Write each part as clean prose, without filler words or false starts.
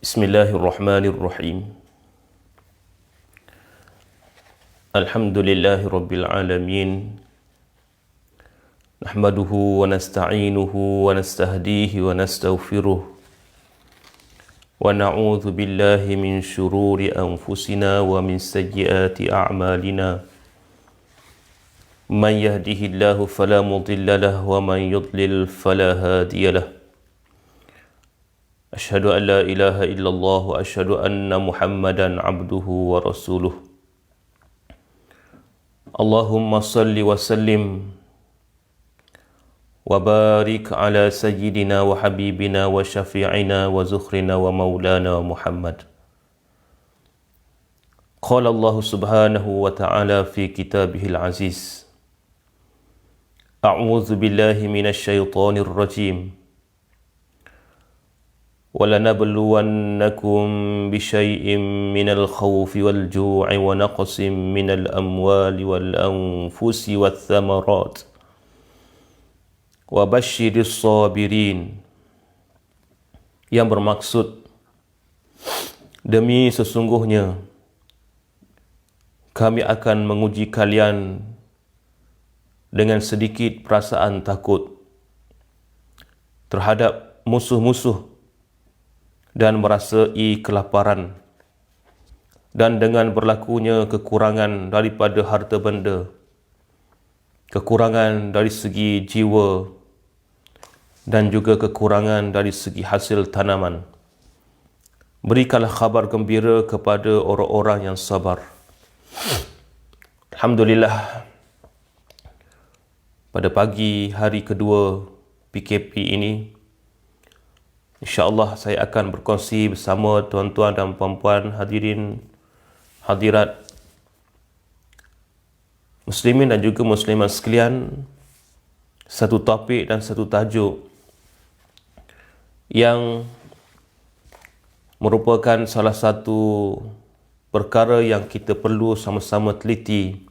Bismillahirrahmanirrahim. Alhamdulillahi rabbil alamin. Nahmaduhu wa nasta'inuhu wa nastahdihi wa nastaghfiruh. Wa na'udzu billahi min syururi anfusina wa min sayyiati a'malina. Man yahdihillahu fala mudilla lahu wa man yudlil fala hadiya lahu. Asyhadu an la ilaha illallah wa asyhadu anna Muhammadan abduhu wa rasuluh. Allahumma salli wa sallim wa barik ala sayyidina wa habibina wa syafi'ina wa zukhrina wa maulana Muhammad. Qala Allah subhanahu wa ta'ala fi kitabihil aziz. A'udzu billahi minasy syaithanir rajim. وَلَنَبْلُوَنَّكُمْ بِشَيْءٍ مِّنَ الْخَوْفِ وَالْجُوعِ وَنَقْصٍ مِّنَ الْأَمْوَالِ وَالْأَنفُسِ وَالثَّمَرَاتِ وَبَشِّرِ الصَّابِرِينَ. Yang bermaksud, demi sesungguhnya kami akan menguji kalian dengan sedikit perasaan takut terhadap musuh-musuh dan merasai kelaparan, dan dengan berlakunya kekurangan daripada harta benda, kekurangan dari segi jiwa, dan juga kekurangan dari segi hasil tanaman. Berikanlah khabar gembira kepada orang-orang yang sabar. Alhamdulillah, pada pagi hari kedua PKP ini, InsyaAllah saya akan berkongsi bersama tuan-tuan dan puan-puan hadirin hadirat muslimin dan juga muslimat sekalian satu topik dan satu tajuk yang merupakan salah satu perkara yang kita perlu sama-sama teliti,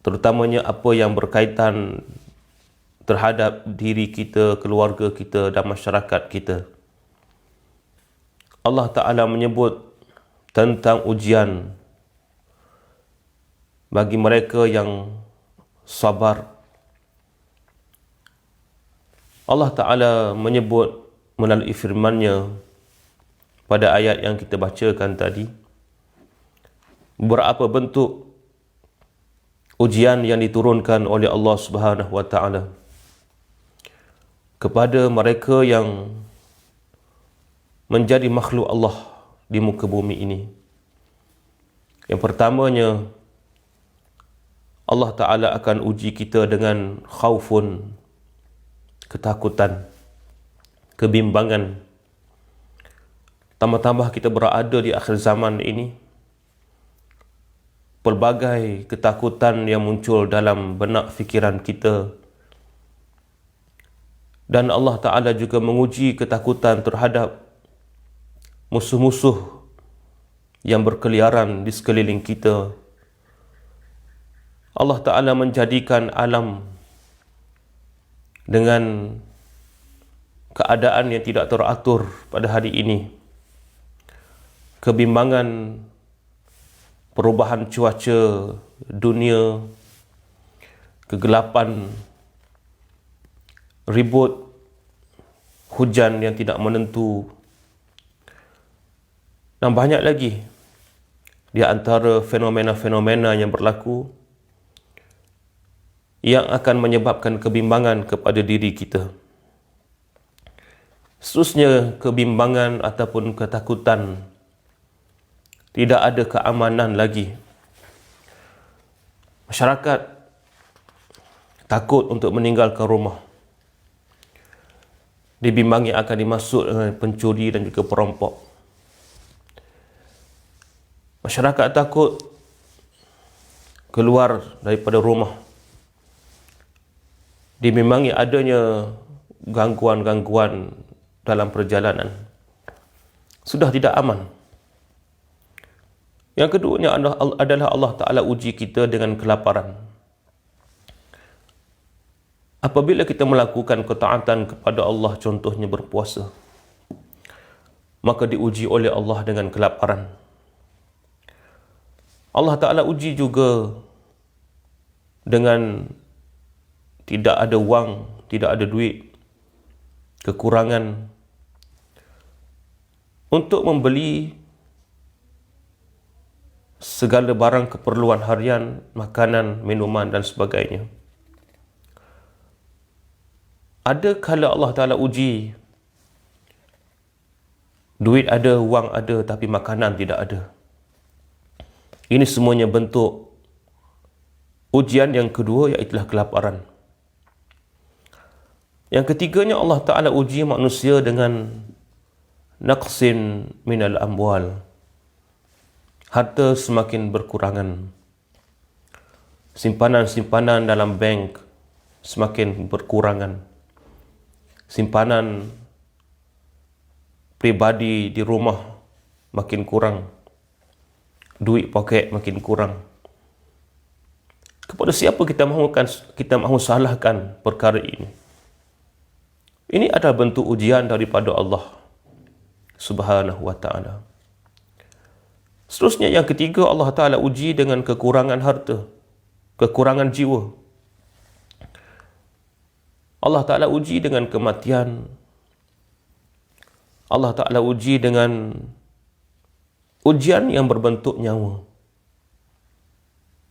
terutamanya apa yang berkaitan terhadap diri kita, keluarga kita dan masyarakat kita. Allah Ta'ala menyebut tentang ujian bagi mereka yang sabar. Allah Ta'ala menyebut melalui firman-Nya pada ayat yang kita bacakan tadi, berapa bentuk ujian yang diturunkan oleh Allah Subhanahu wa Ta'ala kepada mereka yang menjadi makhluk Allah di muka bumi ini. Yang pertamanya, Allah Ta'ala akan uji kita dengan khaufun, ketakutan, kebimbangan. Tambah-tambah kita berada di akhir zaman ini, pelbagai ketakutan yang muncul dalam benak fikiran kita, dan Allah Ta'ala juga menguji ketakutan terhadap musuh-musuh yang berkeliaran di sekeliling kita. Allah Ta'ala menjadikan alam dengan keadaan yang tidak teratur pada hari ini. Kebimbangan, perubahan cuaca dunia, kegelapan, ribut, hujan yang tidak menentu, dan banyak lagi di antara fenomena-fenomena yang berlaku yang akan menyebabkan kebimbangan kepada diri kita. Seterusnya, kebimbangan ataupun ketakutan, tidak ada keamanan lagi. Masyarakat takut untuk meninggalkan rumah, dibimbangi akan dimasuk dengan pencuri dan juga perampok. Masyarakat takut keluar daripada rumah, dibimbangi adanya gangguan-gangguan dalam perjalanan. Sudah tidak aman. Yang keduanya adalah Allah Ta'ala uji kita dengan kelaparan. Apabila kita melakukan ketaatan kepada Allah, contohnya berpuasa, maka diuji oleh Allah dengan kelaparan. Allah Ta'ala uji juga dengan tidak ada wang, tidak ada duit, kekurangan untuk membeli segala barang keperluan harian, makanan, minuman dan sebagainya. Ada kala Allah Ta'ala uji, duit ada, wang ada, tapi makanan tidak ada. Ini semuanya bentuk ujian yang kedua, iaitulah kelaparan. Yang ketiganya, Allah Ta'ala uji manusia dengan naqsin minal amwal. Harta semakin berkurangan. Simpanan-simpanan dalam bank semakin berkurangan. Simpanan pribadi di rumah makin kurang. Duit poket makin kurang. Kepada siapa kita mahu salahkan perkara ini? Ini adalah bentuk ujian daripada Allah Subhanahu wa ta'ala. Seterusnya yang ketiga, Allah Ta'ala uji dengan kekurangan harta, kekurangan jiwa. Allah Ta'ala uji dengan kematian. Allah Ta'ala uji dengan ujian yang berbentuk nyawa.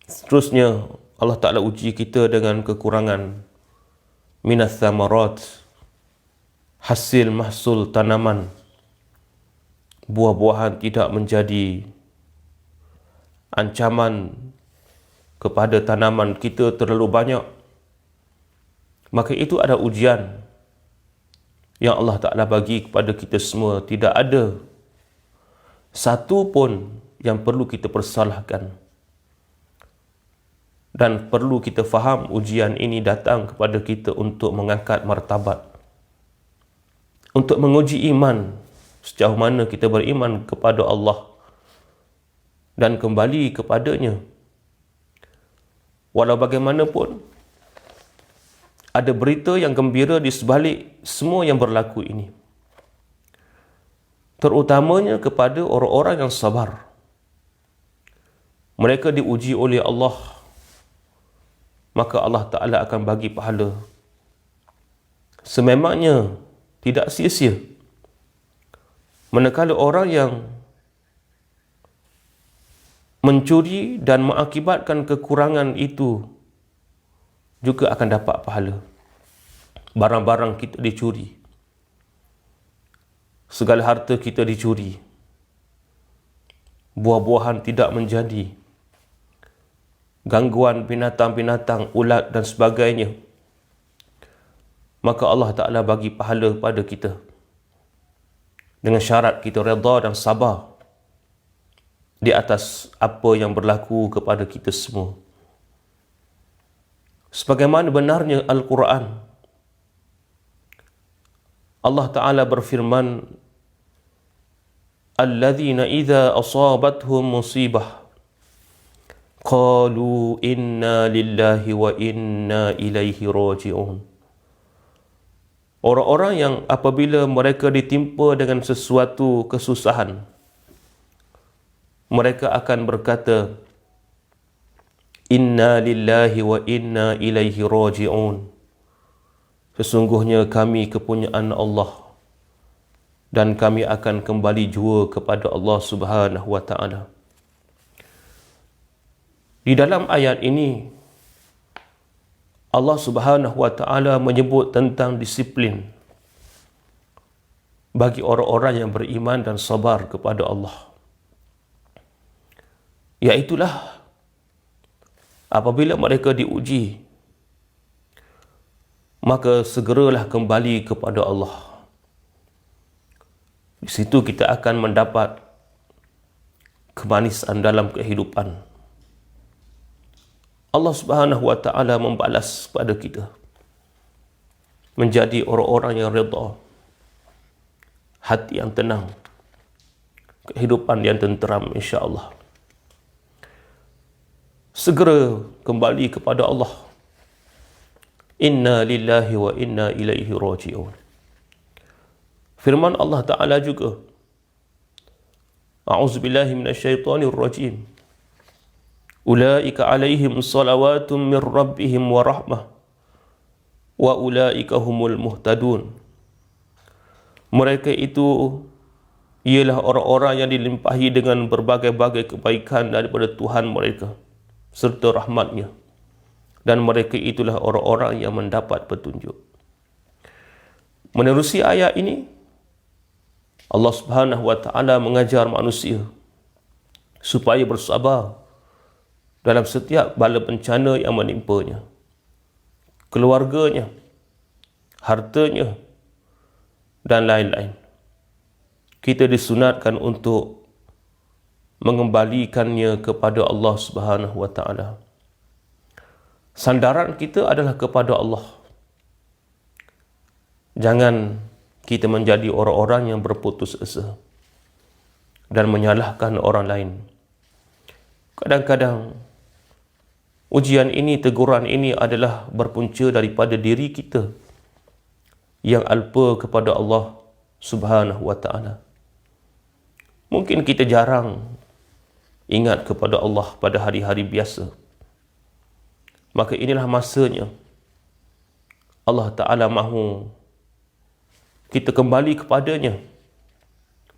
Seterusnya, Allah Ta'ala uji kita dengan kekurangan minas thamarat, hasil mahsul tanaman. Buah-buahan tidak menjadi ancaman kepada tanaman kita terlalu banyak. Maka itu ada ujian yang Allah Ta'ala bagi kepada kita semua. Tidak ada satu pun yang perlu kita persalahkan. Dan perlu kita faham ujian ini datang kepada kita untuk mengangkat martabat, untuk menguji iman, sejauh mana kita beriman kepada Allah dan kembali kepadanya. Walau bagaimanapun, ada berita yang gembira di sebalik semua yang berlaku ini. Terutamanya kepada orang-orang yang sabar. Mereka diuji oleh Allah, maka Allah Ta'ala akan bagi pahala. Sememangnya tidak sia-sia. Manakala orang yang mencuri dan mengakibatkan kekurangan itu juga akan dapat pahala. Barang-barang kita dicuri, segala harta kita dicuri, buah-buahan tidak menjadi, gangguan binatang-binatang, ulat dan sebagainya, maka Allah Ta'ala bagi pahala pada kita dengan syarat kita redha dan sabar di atas apa yang berlaku kepada kita semua. Sebagaimana benarnya Al-Quran, Allah Ta'ala berfirman, Alladzina idza asabathum musibah qalu inna lillahi wa inna ilaihi raji'un. Orang-orang yang apabila mereka ditimpa dengan sesuatu kesusahan, mereka akan berkata, inna lillahi wa inna ilaihi raji'un. Sesungguhnya kami kepunyaan Allah dan kami akan kembali jua kepada Allah Subhanahu wa ta'ala. Di dalam ayat ini, Allah Subhanahu wa ta'ala menyebut tentang disiplin bagi orang-orang yang beriman dan sabar kepada Allah. Iaitulah apabila mereka diuji, maka segeralah kembali kepada Allah. Di situ kita akan mendapat kemanisan dalam kehidupan. Allah Subhanahu wa ta'ala membalas pada kita menjadi orang-orang yang redha, hati yang tenang, kehidupan yang tenteram, insya-Allah. Segera kembali kepada Allah. Inna lillahi wa inna ilaihi raji'un. Firman Allah Ta'ala juga, A'udzubillahi minasyaitonir rajim. Ulaika alaihim salawatun min rabbihim wa rahmah wa ulaika humul muhtadun. Mereka itu ialah orang-orang yang dilimpahi dengan berbagai-bagai kebaikan daripada Tuhan mereka serta rahmatnya, dan mereka itulah orang-orang yang mendapat petunjuk. Menerusi ayat ini, Allah Subhanahu wa ta'ala mengajar manusia supaya bersabar dalam setiap bala bencana yang menimpanya, keluarganya, hartanya, dan lain-lain. Kita disunatkan untuk mengembalikannya kepada Allah Subhanahu wa ta'ala. Sandaran kita adalah kepada Allah. Jangan kita menjadi orang-orang yang berputus asa dan menyalahkan orang lain. Kadang-kadang ujian ini, teguran ini adalah berpunca daripada diri kita yang alpa kepada Allah Subhanahu wa ta'ala. Mungkin kita jarang ingat kepada Allah pada hari-hari biasa. Maka inilah masanya Allah Ta'ala mahu kita kembali kepadanya.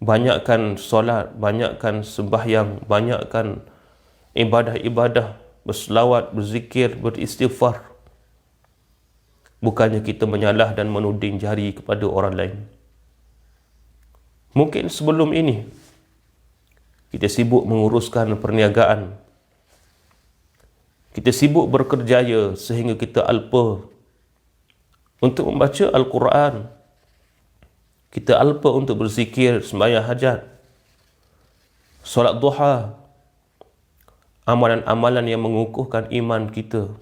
Banyakkan solat, banyakkan sembahyang, banyakkan ibadah-ibadah, berselawat, berzikir, beristighfar. Bukannya kita menyalah dan menuding jari kepada orang lain. Mungkin sebelum ini kita sibuk menguruskan perniagaan, kita sibuk berkerjaya sehingga kita alpa untuk membaca Al-Quran, kita alpa untuk berzikir, sembahyang hajat, solat duha, amalan-amalan yang mengukuhkan iman kita.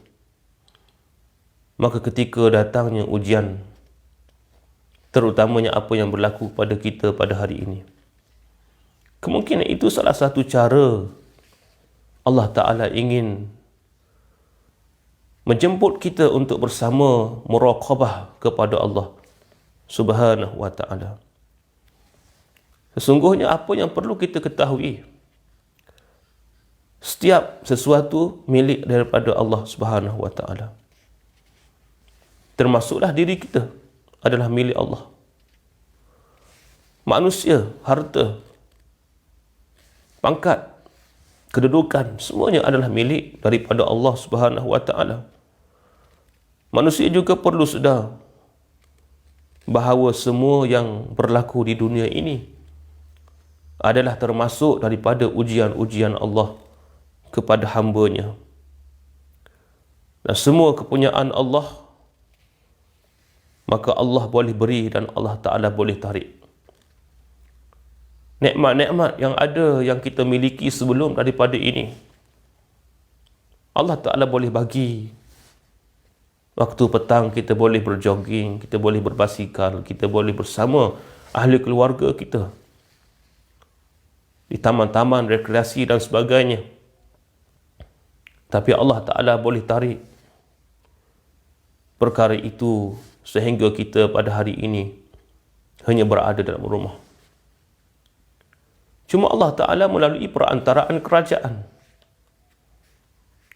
Maka ketika datangnya ujian, terutamanya apa yang berlaku pada kita pada hari ini, kemungkinan itu salah satu cara Allah Ta'ala ingin menjemput kita untuk bersama muraqabah kepada Allah Subhanahu wa ta'ala. Sesungguhnya apa yang perlu kita ketahui, setiap sesuatu milik daripada Allah Subhanahu wa ta'ala. Termasuklah diri kita adalah milik Allah. Manusia, harta, pangkat, kedudukan, semuanya adalah milik daripada Allah Subhanahu wa ta'ala. Manusia juga perlu sedar bahawa semua yang berlaku di dunia ini adalah termasuk daripada ujian-ujian Allah kepada hamba-Nya. Dan semua kepunyaan Allah, maka Allah boleh beri dan Allah Ta'ala boleh tarik. Nikmat-nikmat yang ada, yang kita miliki sebelum daripada ini, Allah Ta'ala boleh bagi. Waktu petang kita boleh berjogging, kita boleh berbasikal, kita boleh bersama ahli keluarga kita di taman-taman rekreasi dan sebagainya. Tapi Allah Ta'ala boleh tarik perkara itu sehingga kita pada hari ini hanya berada dalam rumah. Cuma Allah Ta'ala melalui perantaraan kerajaan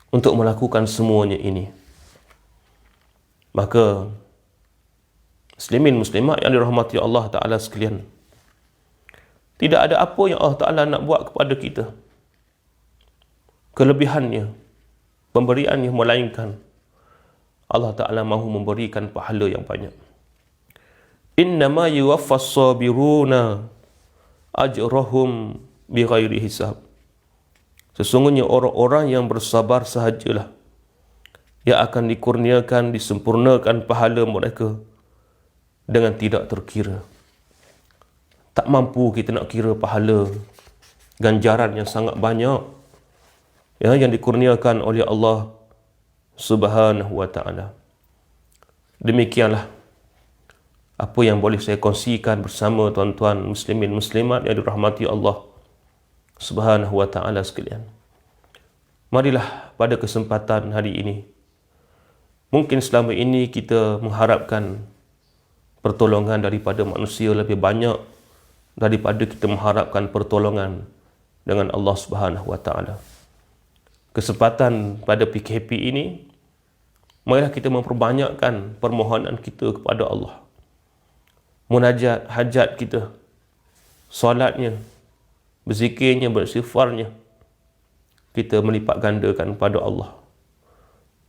untuk melakukan semuanya ini. Maka muslimin muslimat yang dirahmati Allah Ta'ala sekalian, tidak ada apa yang Allah Ta'ala nak buat kepada kita, kelebihannya, pemberiannya, melainkan Allah Ta'ala mahu memberikan pahala yang banyak. Innama yuwaffas sabiruna ajrahum bighairi hisab. Sesungguhnya orang-orang yang bersabar sahajalah yang akan dikurniakan, disempurnakan pahala mereka dengan tidak terkira. Tak mampu kita nak kira pahala, ganjaran yang sangat banyak yang dikurniakan oleh Allah Subhanahu wa ta'ala. Demikianlah apa yang boleh saya kongsikan bersama tuan-tuan muslimin muslimat yang dirahmati Allah Subhanahu wa ta'ala sekalian. Marilah pada kesempatan hari ini, mungkin selama ini kita mengharapkan pertolongan daripada manusia lebih banyak daripada kita mengharapkan pertolongan dengan Allah Subhanahu wa taala. Kesempatan pada PKP ini, marilah kita memperbanyakkan permohonan kita kepada Allah. Munajat hajat kita, solatnya, berzikirnya, beristighfarnya, kita melipat gandakan pada Allah.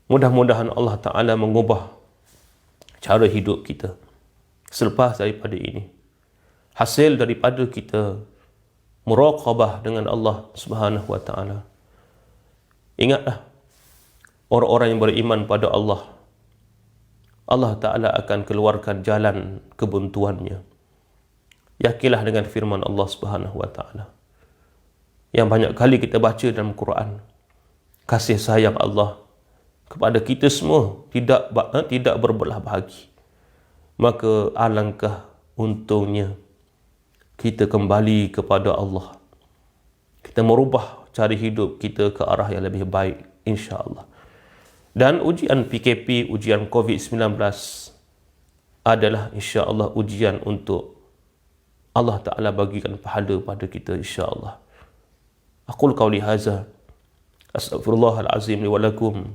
Mudah-mudahan Allah Ta'ala mengubah cara hidup kita selepas daripada ini. Hasil daripada kita muraqabah dengan Allah Subhanahu wa taala. Ingatlah, orang-orang yang beriman pada Allah, Allah Ta'ala akan keluarkan jalan kebuntuannya. Yakinlah dengan firman Allah Subhanahu wa taala yang banyak kali kita baca dalam Quran. Kasih sayang Allah kepada kita semua tidak berbelah bahagi. Maka alangkah untungnya kita kembali kepada Allah. Kita merubah cara hidup kita ke arah yang lebih baik, insya-Allah. Dan ujian PKP, ujian COVID-19 adalah insya-Allah ujian untuk Allah Ta'ala bagikan pahala pada kita, insya-Allah. Aqul qawli hadza, astaghfirullahal azim li wa lakum.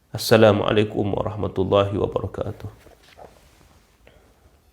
Assalamualaikum warahmatullahi wabarakatuh.